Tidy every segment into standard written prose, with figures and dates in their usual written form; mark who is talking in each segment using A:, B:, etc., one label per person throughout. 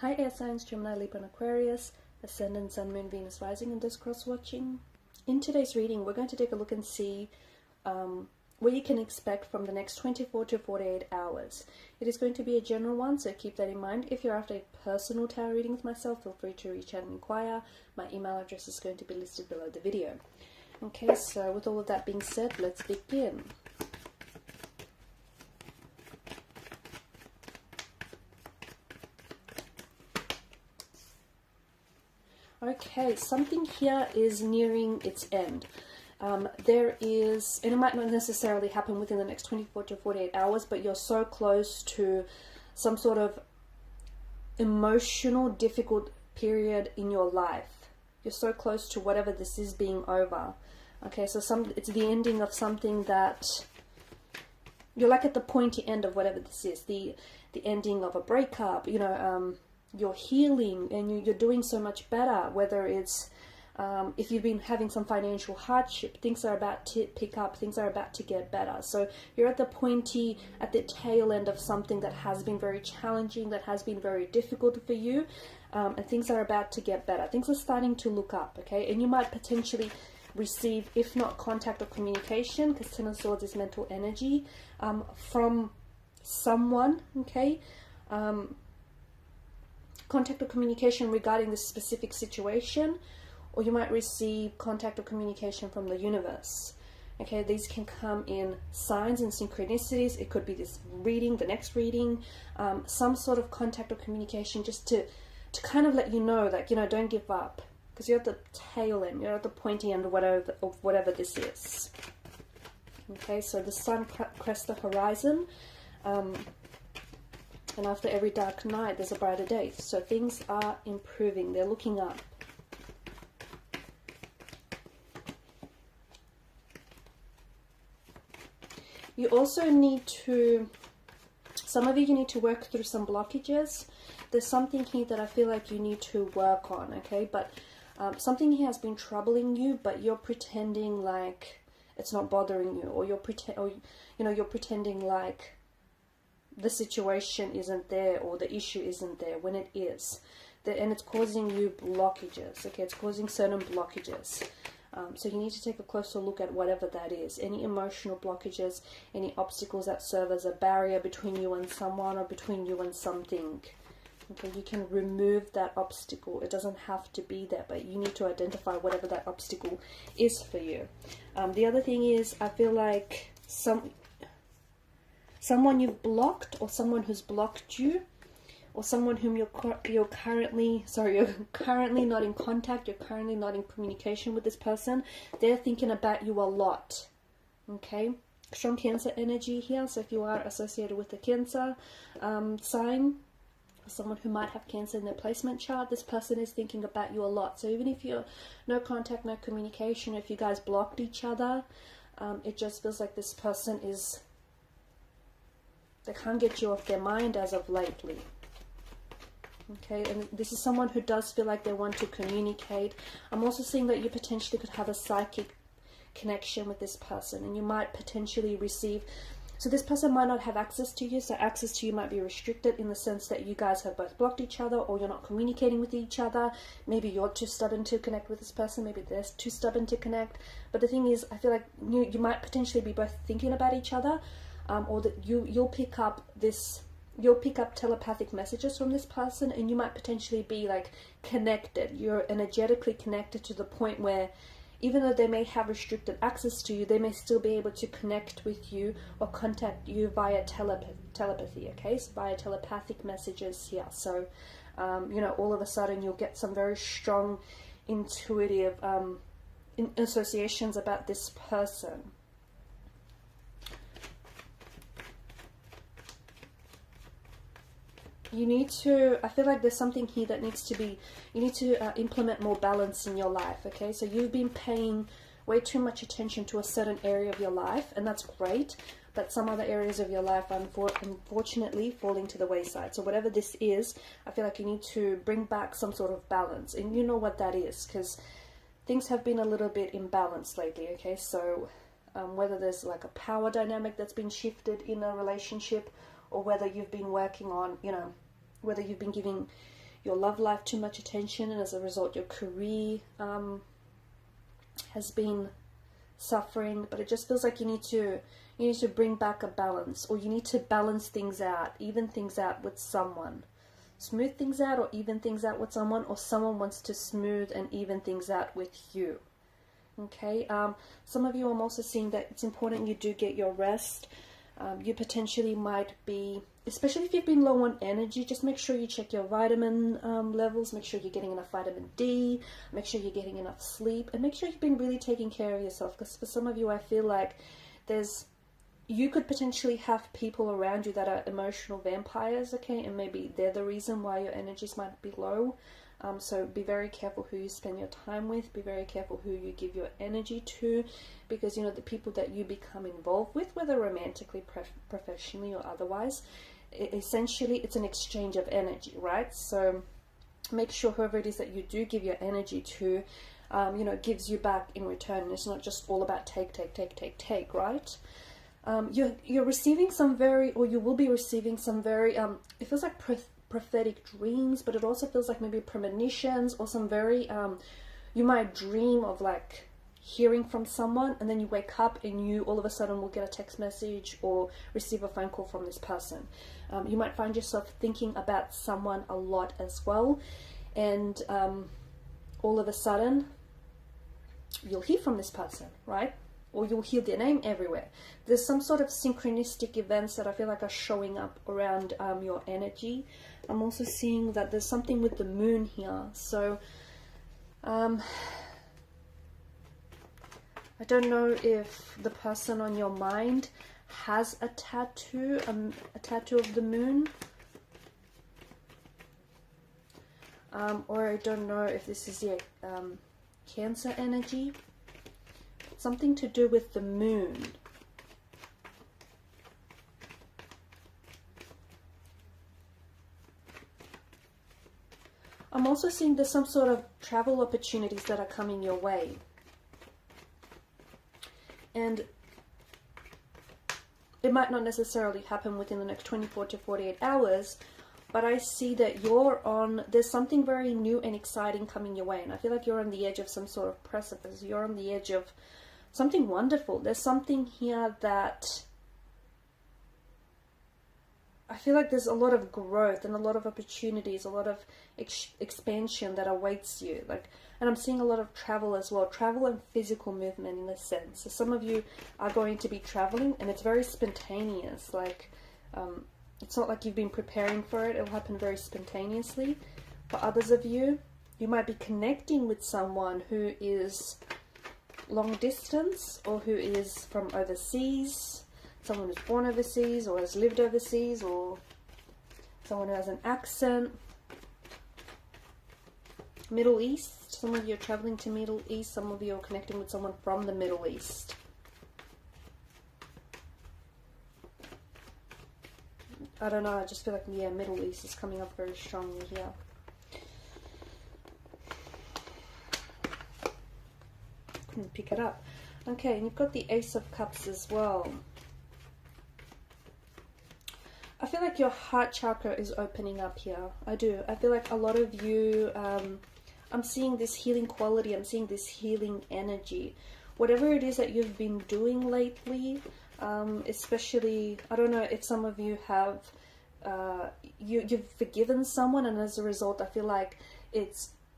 A: Hi air signs, Gemini, Libra and Aquarius, Ascendant, Sun, Moon, Venus, Rising, and this cross-watching. In today's reading, we're going to take a look and see what you can expect from the next 24 to 48 hours. It is going to be a general one, so keep that in mind. If you're after a personal tarot reading with myself, feel free to reach out and inquire. My email address is going to be listed below the video. Okay, so with all of that being said, let's begin. Okay, something here is nearing its end. There is, and it might not necessarily happen within the next 24 to 48 hours, but you're so close to some sort of emotional, difficult period in your life. You're so close to whatever this is being over. Okay, so it's the ending of something that you're like at the pointy end of whatever this is. The ending of a breakup, you know, you're healing and you're doing so much better, whether it's if you've been having some financial hardship, things are about to pick up, things are about to get better. So you're at the tail end of something that has been very challenging, that has been very difficult for you, and things are about to get better. Things are starting to look up, okay? And you might potentially receive, if not contact or communication, because Ten of Swords is mental energy, from someone, okay? Contact or communication regarding this specific situation, or you might receive contact or communication from the universe. Okay, these can come in signs and synchronicities. It could be this reading, the next reading, some sort of contact or communication, just to kind of let you know that, you know, don't give up, because you're at the tail end, you're at the pointy end of whatever this is. Okay, so the sun crests the horizon. And after every dark night, there's a brighter day. So things are improving. They're looking up. You also need to, some of you need to work through some blockages. There's something here that I feel like you need to work on, okay? But something here has been troubling you, but you're pretending like it's not bothering you, or you're pretending like the situation isn't there, or the issue isn't there, when it is. And it's causing you blockages, okay? It's causing certain blockages. So you need to take a closer look at whatever that is. Any emotional blockages, any obstacles that serve as a barrier between you and someone, or between you and something. Okay, you can remove that obstacle. It doesn't have to be there, but you need to identify whatever that obstacle is for you. The other thing is, I feel like someone you've blocked, or someone who's blocked you, or someone whom you're currently not in contact, you're currently not in communication with this person. They're thinking about you a lot. Okay, strong Cancer energy here. So if you are associated with the Cancer sign, someone who might have Cancer in their placement chart, this person is thinking about you a lot. So even if you're no contact, no communication, if you guys blocked each other, it just feels like this person is, they can't get you off their mind as of lately. Okay, and this is someone who does feel like they want to communicate. I'm also seeing that you potentially could have a psychic connection with this person, and you might potentially receive, so this person might not have access to you, so access to you might be restricted in the sense that you guys have both blocked each other, or you're not communicating with each other. Maybe you're too stubborn to connect with this person, maybe they're too stubborn to connect. But the thing is, I feel like you might potentially be both thinking about each other, or that you'll pick up telepathic messages from this person, and you might potentially be like connected. You're energetically connected to the point where, even though they may have restricted access to you, they may still be able to connect with you or contact you via telepathy, okay? So via telepathic messages here. So, you know, all of a sudden you'll get some very strong, intuitive associations about this person. You need to, I feel like there's something here that needs to be, you need to implement more balance in your life, okay? So you've been paying way too much attention to a certain area of your life, and that's great, but some other areas of your life are unfortunately falling to the wayside. So whatever this is, I feel like you need to bring back some sort of balance, and you know what that is, because things have been a little bit imbalanced lately, okay? So whether there's like a power dynamic that's been shifted in a relationship, or whether you've been working on, you know, whether you've been giving your love life too much attention, and as a result your career has been suffering. But it just feels like you need to bring back a balance, or you need to balance things out, even things out with someone. Smooth things out or even things out with someone, or someone wants to smooth and even things out with you. Okay, some of you, I'm also seeing that it's important you do get your rest. You potentially might be, especially if you've been low on energy, just make sure you check your vitamin levels, make sure you're getting enough vitamin D, make sure you're getting enough sleep, and make sure you've been really taking care of yourself. Because for some of you, I feel like you could potentially have people around you that are emotional vampires, okay, and maybe they're the reason why your energies might be low. So be very careful who you spend your time with, be very careful who you give your energy to, because, you know, the people that you become involved with, whether romantically, professionally, or otherwise, essentially it's an exchange of energy, right? So make sure whoever it is that you do give your energy to, you know, gives you back in return. It's not just all about take, right? You're receiving some very, or you will be receiving some very, it feels like prophetic dreams, but it also feels like maybe premonitions, or some very, you might dream of like hearing from someone, and then you wake up and you all of a sudden will get a text message or receive a phone call from this person. You might find yourself thinking about someone a lot as well, and all of a sudden you'll hear from this person, right? Or you'll hear their name everywhere. There's some sort of synchronistic events that I feel like are showing up around your energy. I'm also seeing that there's something with the moon here. So I don't know if the person on your mind has a tattoo of the moon. Or I don't know if this is your Cancer energy. Something to do with the moon. I'm also seeing there's some sort of travel opportunities that are coming your way. And it might not necessarily happen within the next 24 to 48 hours, but I see that there's something very new and exciting coming your way. And I feel like you're on the edge of some sort of precipice. You're on the edge of something wonderful. There's something here that I feel like there's a lot of growth and a lot of opportunities, a lot of expansion that awaits you. And I'm seeing a lot of travel as well, travel and physical movement in a sense. So some of you are going to be traveling, and it's very spontaneous. It's not like you've been preparing for it. It'll happen very spontaneously. For others of you, you might be connecting with someone who is long distance, or who is from overseas, someone who's born overseas or has lived overseas, or someone who has an accent. Middle East, some of you are traveling to Middle East, some of you are connecting with someone from the Middle East. I don't know, I just feel like, yeah, Middle East is coming up very strongly here. Couldn't pick it up. Okay, and you've got the Ace of Cups as well. I feel like your heart chakra is opening up here. I do. I feel like a lot of you, I'm seeing this healing quality. I'm seeing this healing energy. Whatever it is that you've been doing lately, especially, I don't know if some of you have, you've forgiven someone, and as a result, I feel like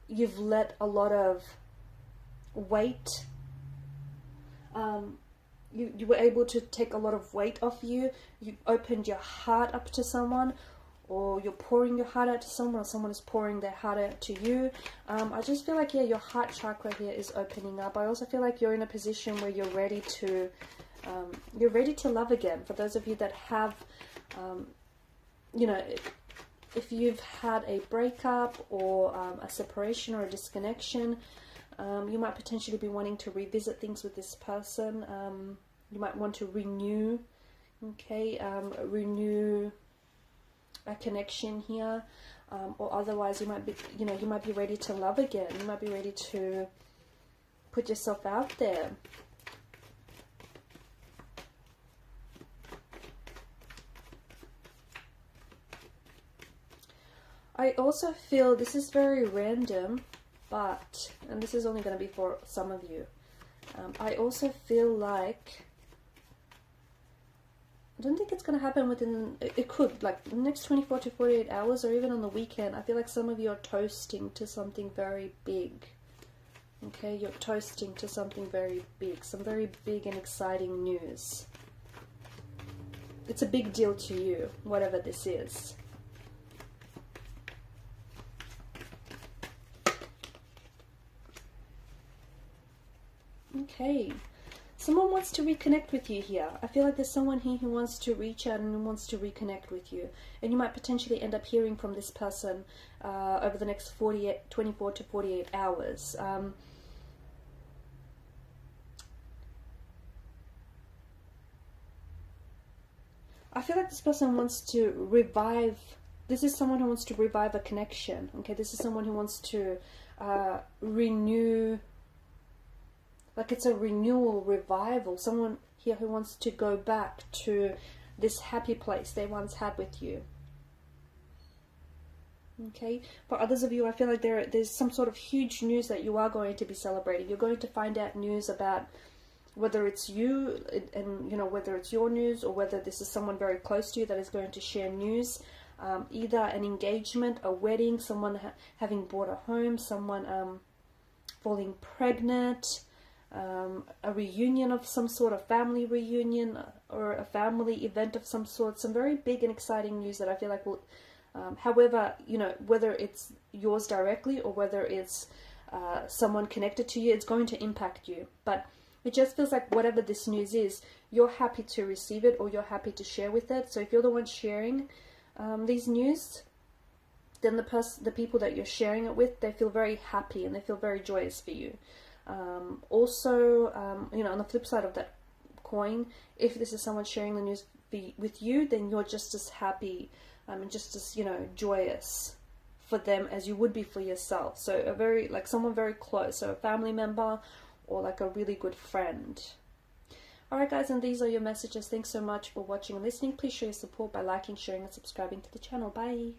A: you've let a lot of weight, you were able to take a lot of weight off you. You opened your heart up to someone, or you're pouring your heart out to someone, or someone is pouring their heart out to you. I just feel like, yeah, your heart chakra here is opening up. I also feel like you're in a position where you're ready to love again. For those of you that have, you know, if you've had a breakup or a separation or a disconnection, you might potentially be wanting to revisit things with this person. You might want to renew, renew a connection here, or otherwise you might be, you might be ready to love again. You might be ready to put yourself out there. I also feel, this is very random, but, and this is only going to be for some of you, I also feel like, I don't think it's going to happen within, it could, like the next 24 to 48 hours or even on the weekend. I feel like some of you are toasting to something very big. Okay, you're toasting to something very big, some very big and exciting news. It's a big deal to you, whatever this is. Okay. Someone wants to reconnect with you here. I feel like there's someone here who wants to reach out and wants to reconnect with you. And you might potentially end up hearing from this person over the next 24 to 48 hours. I feel like this person wants to revive. This is someone who wants to revive a connection. Okay, this is someone who wants to renew. Like it's a renewal, revival. Someone here who wants to go back to this happy place they once had with you. Okay, for others of you, I feel like there's some sort of huge news that you are going to be celebrating. You're going to find out news about whether it's you, and you know, whether it's your news or whether this is someone very close to you that is going to share news. Either an engagement, a wedding, someone having bought a home, someone falling pregnant, a reunion of some sort, a family reunion or a family event of some sort. Some very big and exciting news that I feel like will, however, you know, whether it's yours directly or whether it's someone connected to you, it's going to impact you. But it just feels like whatever this news is, you're happy to receive it or you're happy to share with it. So if you're the one sharing these news, then the people that you're sharing it with, they feel very happy and they feel very joyous for you. Also, you know, on the flip side of that coin, if this is someone sharing the news with you, then you're just as happy and just as, you know, joyous for them as you would be for yourself. So a very, like someone very close, so a family member or like a really good friend. Alright guys, and these are your messages. Thanks so much for watching and listening. Please show your support by liking, sharing and subscribing to the channel. Bye!